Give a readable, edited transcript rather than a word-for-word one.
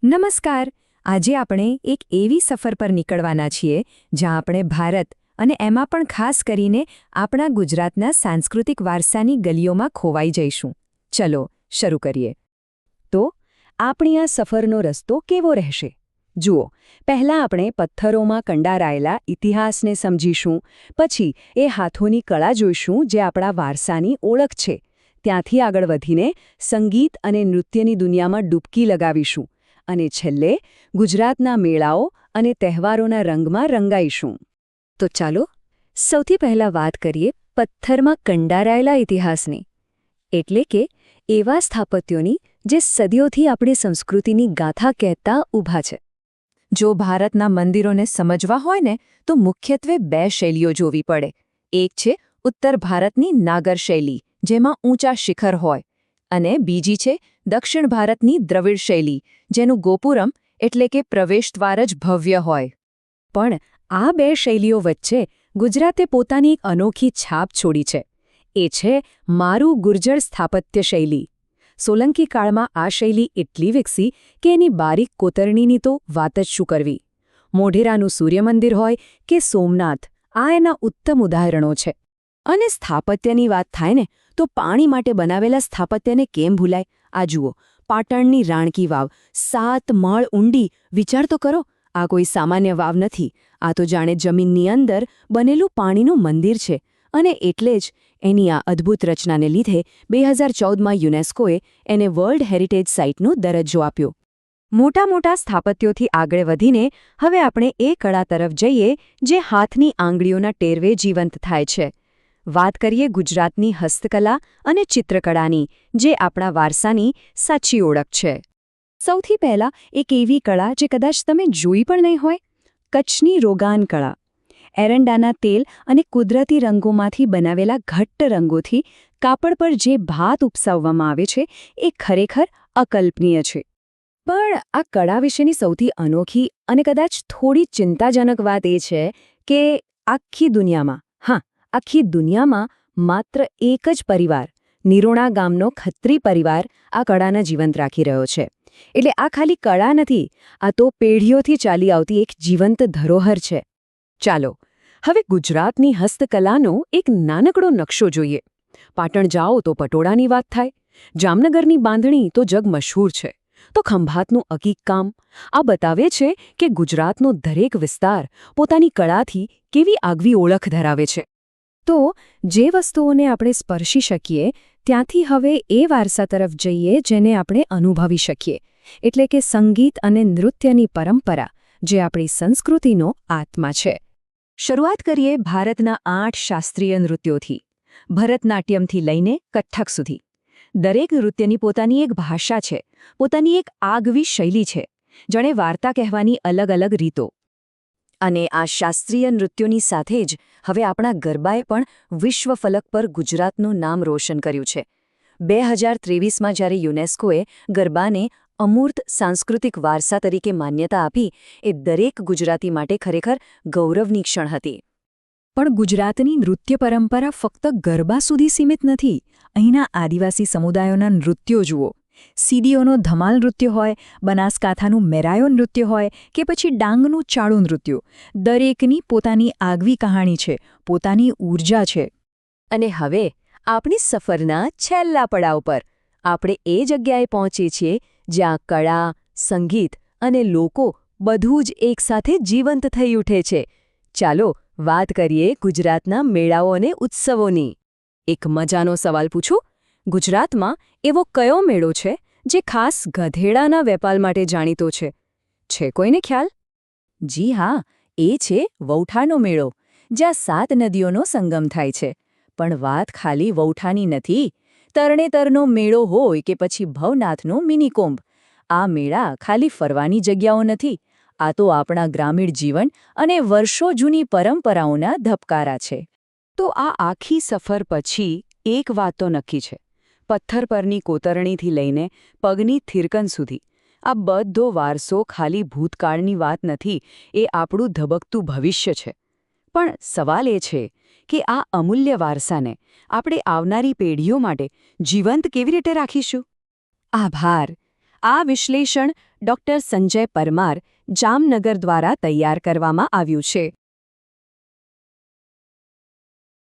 નમસ્કાર. આજે આપણે એક એવી સફર પર નીકળવાના છીએ જ્યાં આપણે ભારત અને એમાં પણ ખાસ કરીને આપણા ગુજરાતના સાંસ્કૃતિક વારસાની ગલીઓમાં ખોવાઈ જઈશું. ચલો શરૂ કરીએ. તો આપણી આ સફરનો રસ્તો કેવો રહેશે? જુઓ, પહેલાં આપણે પથ્થરોમાં કંડારાયેલા ઇતિહાસને સમજીશું, પછી એ હાથોની કળા જોઈશું જે આપણા વારસાની ઓળખ છે. ત્યાંથી આગળ વધીને સંગીત અને નૃત્યની દુનિયામાં ડૂબકી લગાવીશું અને છેલ્લે ગુજરાતના મેળાઓ અને તહેવારોના રંગમાં રંગાઈશું. તો ચાલો સૌથી પહેલાં વાત કરીએ પથ્થરમાં કંડારાયેલા ઇતિહાસની, એટલે કે એવા સ્થાપત્યોની જે સદીઓથી આપણી સંસ્કૃતિની ગાથા કહેતા ઊભા છે. જો ભારતના મંદિરોને સમજવા હોય ને તો મુખ્યત્વે બે શૈલીઓ જોવી પડે. એક છે ઉત્તર ભારતની નાગર શૈલી, જેમાં ઊંચા શિખર હોય, અને બીજી છે દક્ષિણ ભારતની દ્રવિડ શૈલી, જેનું ગોપુરમ એટલે કે પ્રવેશદ્વાર જ ભવ્ય હોય. પણ આ બે શૈલીઓ વચ્ચે ગુજરાતે પોતાની એક અનોખી છાપ છોડી છે. એ છે મારું ગુર્જર સ્થાપત્ય શૈલી. સોલંકી કાળમાં આ શૈલી એટલી વિકસી કે એની બારીક કોતરણીની તો વાત જ શું કરવી. મોઢેરાનું સૂર્યમંદિર હોય કે સોમનાથ, આ એના ઉત્તમ ઉદાહરણો છે. અને સ્થાપત્યની વાત થાય ને તો પાણી માટે બનાવેલા સ્થાપત્યને કેમ ભૂલાય? આ જુઓ, પાટણની રાણકી વાવ 7 માળ ઊંડી. વિચાર તો કરો, આ કોઈ સામાન્ય વાવ નથી. આ તો જાણે જમીનની અંદર બનેલું પાણીનું મંદિર છે. અને એટલે જ એની આ અદ્ભુત રચનાને લીધે 2014માં યુનેસ્કોએ એને વર્લ્ડ હેરિટેજ સાઇટનો દરજ્જો આપ્યો. મોટા મોટા સ્થાપત્યોથી આગળ વધીને હવે આપણે એ કળા તરફ જઈએ જે હાથની આંગળીઓના ટેરવે જીવંત થાય છે. વાત કરીએ ગુજરાતની હસ્તકલા અને ચિત્રકળાની, જે આપણા વારસાની સાચી ઓળખ છે. સૌથી પહેલાં એક એવી કળા જે કદાચ તમે જોઈ પણ નહીં હોય, કચ્છની રોગાન કળા. એરંડાના તેલ અને કુદરતી રંગોમાંથી બનાવેલા ઘટ્ટ રંગોથી કાપડ પર જે ભાત ઉપસાવવામાં આવે છે એ ખરેખર અકલ્પનીય છે. પણ આ કળા વિશેની સૌથી અનોખી અને કદાચ થોડી ચિંતાજનક વાત એ છે કે આખી દુનિયામાં માત્ર એક જ પરિવાર, નિરોણા ગામનો ખત્રી પરિવાર, આ કળાને જીવંત રાખી રહ્યો છે. એટલે આ ખાલી કળા નથી, આ તો પેઢીઓથી ચાલી આવતી એક જીવંત ધરોહર છે. ચાલો હવે ગુજરાતની હસ્તકલાનો એક નાનકડો નકશો જોઈએ. પાટણ જાઓ તો પટોળાની વાત થાય, જામનગરની બાંધણી તો જગ મશહૂર છે, તો ખંભાતનું અકીકકામ. આ બતાવે છે કે ગુજરાતનો દરેક વિસ્તાર પોતાની કળાથી કેવી આગવી ઓળખ ધરાવે છે. તો જે વસ્તુઓને આપણે સ્પર્શી શકીએ ત્યાંથી હવે એ વારસા તરફ જઈએ જેને આપણે અનુભવી શકીએ, એટલે કે સંગીત અને નૃત્યની પરંપરા, જે આપણી સંસ્કૃતિનો આત્મા છે. શરૂઆત કરીએ ભારતના 8 શાસ્ત્રીય નૃત્યોથી, ભરતનાટ્યમથી લઈને કથ્થક સુધી. દરેક નૃત્યની પોતાની એક ભાષા છે, પોતાની એક આગવી શૈલી છે, જાણે વાર્તા કહેવાની અલગ અલગ રીતો. અને આ શાસ્ત્રીય નૃત્યોની સાથે જ હવે આપણા ગરબાએ પણ વિશ્વ ફલક પર ગુજરાતનું નામ રોશન કર્યું છે. 2023માં જ્યારે યુનેસ્કોએ ગરબાને અમૂર્ત સાંસ્કૃતિક વારસા તરીકે માન્યતા આપી, એ દરેક ગુજરાતી માટે ખરેખર ગૌરવની ક્ષણ હતી. પણ ગુજરાતની નૃત્ય પરંપરા ફક્ત ગરબા સુધી સીમિત નથી. અહીંના આદિવાસી સમુદાયોના નૃત્યો જુઓ. સીડીઓનો ધમાલ નૃત્ય હોય, બનાસકાંઠાનું મેરાયો નૃત્ય હોય કે પછી ડાંગનું ચાળું નૃત્ય, દરેકની પોતાની આગવી કહાણી છે, પોતાની ઊર્જા છે. અને હવે આપણી સફરના છેલ્લા પડાવ પર આપણે એ જગ્યાએ પહોંચીએ છીએ જ્યાં કળા, સંગીત અને લોકો બધું જ એકસાથે જીવંત થઈ ઉઠે છે. ચાલો વાત કરીએ ગુજરાતના મેળાઓ અને ઉત્સવોની. એક મજાનો સવાલ પૂછું, ગુજરાતમાં એવો કયો મેળો છે જે ખાસ ગધેડાના વેપાર માટે જાણીતો છે? છે કોઈને ખ્યાલ? જી હા, એ છે વૌઠાનો મેળો, જ્યાં 7 નદીઓનો સંગમ થાય છે. પણ વાત ખાલી વૌઠાની નથી. તરણેતરનો મેળો હોય કે પછી ભવનાથનો મિનીકોંભ, આ મેળા ખાલી ફરવાની જગ્યાઓ નથી. આ તો આપણા ગ્રામીણ જીવન અને વર્ષો જૂની પરંપરાઓના ધબકારા છે. તો આ આખી સફર પછી એક વાત તો નક્કી છે, પથ્થર પરની કોતરણીથી લઈને પગની થિરકન સુધી આ બધો વારસો ખાલી ભૂતકાળની વાત નથી, એ આપણું ધબકતું ભવિષ્ય છે. પણ સવાલ એ છે કે આ અમૂલ્ય વારસાને આપણે આવનારી પેઢીઓ માટે જીવંત કેવી રીતે રાખીશું? આભાર. આ વિશ્લેષણ ડૉક્ટર સંજય પરમાર જામનગર દ્વારા તૈયાર કરવામાં આવ્યું છે.